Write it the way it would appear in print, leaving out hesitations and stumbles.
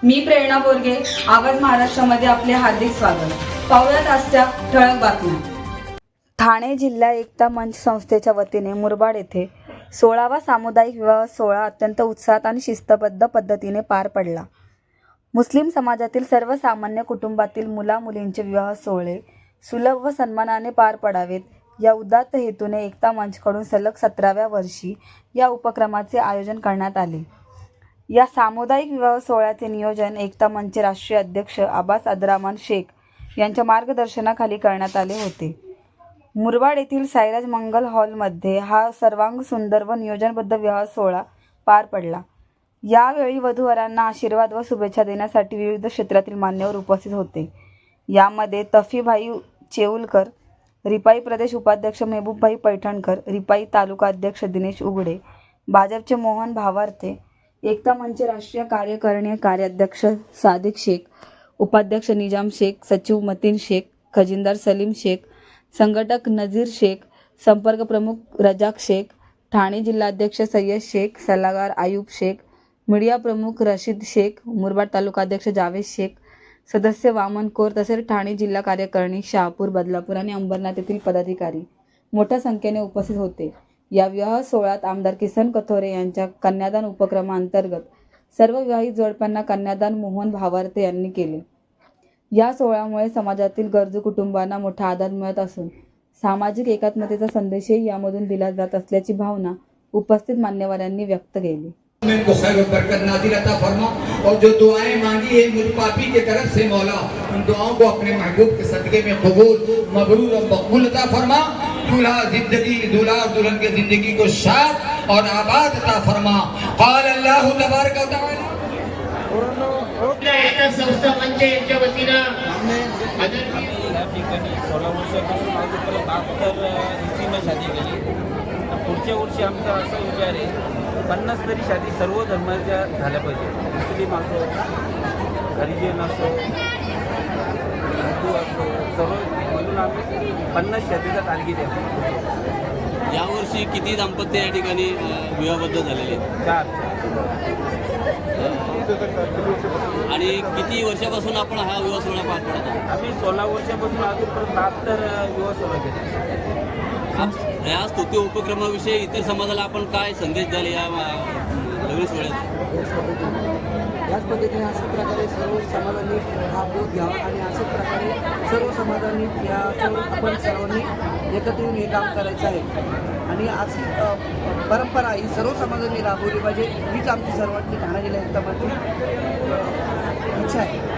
मी प्रेरणा बोरगे, आवाज महाराष्ट्रामध्ये आपले हार्दिक स्वागत। पाहुयात आजच्या ठळक बातम्या। ठाणे जिल्हा एकता मंच संस्थेच्या वतीने मुरबाड येथे 16वा सामुदायिक विवाह सोहळा अत्यंत उत्साहात आणि शिस्तबद्ध पद्धतीने पार पडला। मुस्लिम समाजातील सर्वसामान्य कुटुंबातील मुला-मुलींचे विवाह सोहळे सुलभ व सन्मानाने पार पडावेत या उदात्त हेतूने एकता मंचकडून सलग 17व्या वर्षी या उपक्रमाचे आयोजन करण्यात आले। या सामुदायिक विवाह सोहळ्याचे नियोजन एकता मंचचे राष्ट्रीय अध्यक्ष अब्बास अब्दुर्रहमान शेख यांच्या मार्गदर्शनाखाली करण्यात आले होते। मुरबाड येथील साईराज मंगल हॉलमध्ये हा सर्वांग सुंदर व नियोजनबद्ध विवाह सोहळा पार पडला। यावेळी वधूवरांना आशीर्वाद व शुभेच्छा देण्यासाठी विविध क्षेत्रातील मान्यवर उपस्थित होते। यामध्ये तफीभाई चेऊलकर, रिपाई प्रदेश उपाध्यक्ष मेहबूबभाई पैठणकर, रिपाई तालुका अध्यक्ष दिनेश उघडे, भाजपचे मोहन भावार्थे, एकता मंचचे राष्ट्रीय कार्यकारिणी कार्याध्यक्ष सादिक शेख, उपाध्यक्ष निजाम शेख, सचिव मतीन शेख, खजिनदार सलीम शेख, संघटक नजीर शेख, संपर्क प्रमुख रजाक शेख, ठाणे जिल्हाध्यक्ष सय्यद शेख, सल्लागार आयुब शेख, मीडिया प्रमुख रशीद शेख, मुरबाड तालुकाध्यक्ष जावेद शेख, सदस्य वामन कौर तसेच ठाणे जिल्हा कार्यकारिणी शहापूर, बदलापूर आणि अंबरनाथ येथील पदाधिकारी मोठ्या संख्येने उपस्थित होते। या विवाह सोहळ्यात आमदार किसन कथोरे यांच्या कन्यादान उपक्रमांतर्गत सर्व विवाहित जोडप्यांना कन्यादान मोहन भावार्थे यांनी केले। या सोहळ्यामुळे समाजातील गरजू कुटुंबांना मोठा आधार मिळत असून सामाजिक एकात्मतेचा संदेशही यामधून दिला जात असल्याची भावना उपस्थित मान्यवरांनी व्यक्त केली। को खैर व बरकत नाज़िल अता फरमा और जो दुआएं मांगी है मुझ पापी के तरफ से मौला उन दुआओं को अपने महबूब के सदक़े में कबूल मबरूर और मकबूल अता फरमा। दूल्हा जिंदगी दूल्हा और दुल्हन के जिंदगी को शाद और आबाद अता फरमा। क़ाल अल्लाह तबारक व तआला एकता संस्था मंच यांच्या वतीने या ठिकाणी 16 वर्षापासून आजपर्यंत 72 शादी केली। पुढच्या वर्षी आमचा असा विचार आहे 50 तरी शादी सर्व धर्माच्या झाल्या पाहिजे। मुस्लिम असो, हरिजन असो, हिंदू असो, सर्व म्हणून आम्ही 50 शादीचा टार्गेट आहे। यावर्षी किती दाम्पत्य या ठिकाणी विवाहबद्ध झालेले आहेत? 4 आणि किती वर्षापासून आपण हा विवाह सोहळा पार पडत आहोत? आम्ही 16 वर्षापासून अजूनपर्यंत 72 विवाह सोहळा केला। या स्तुती उपक्रमाविषयी इतर समाजाला आपण काय संदेश द्याल या लग्न सोहळ्यात? याच पद्धतीने अशा प्रकारे सर्व समाजांनी हा बोध घ्यावा आणि अशाच प्रकारे सर्व समाजांनी याच्यावर आपण सर्वांनी एकत्र येऊन हे काम करायचं आहे आणि अशी परंपरा ही सर्व समाजांनी राबवली पाहिजे हीच आमची सर्वांची ठाणे जिल्हा एकता मंचची इच्छा आहे।